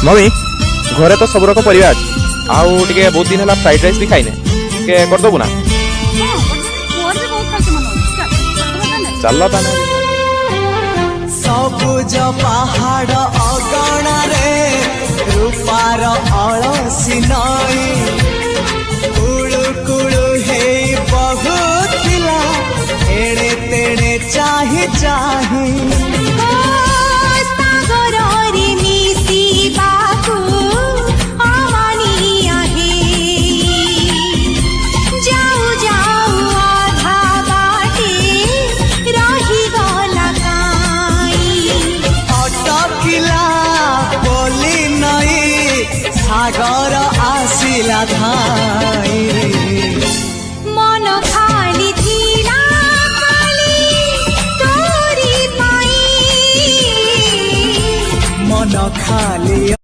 mummy घरे तो सब रकम परिवा अच्छी आउ टे बहुत दिन है फ्राइड राइस भी खाइने टे करदेबू ना चल ताने सबुज पहाड़ अगणारे रूपार अलसी नई कुळु कुळु हेई बहुत थिला एणे तेणे चाहि चाहि सागर आसिला धाई मन खाली थिला खाली तोरी पाई मन खाली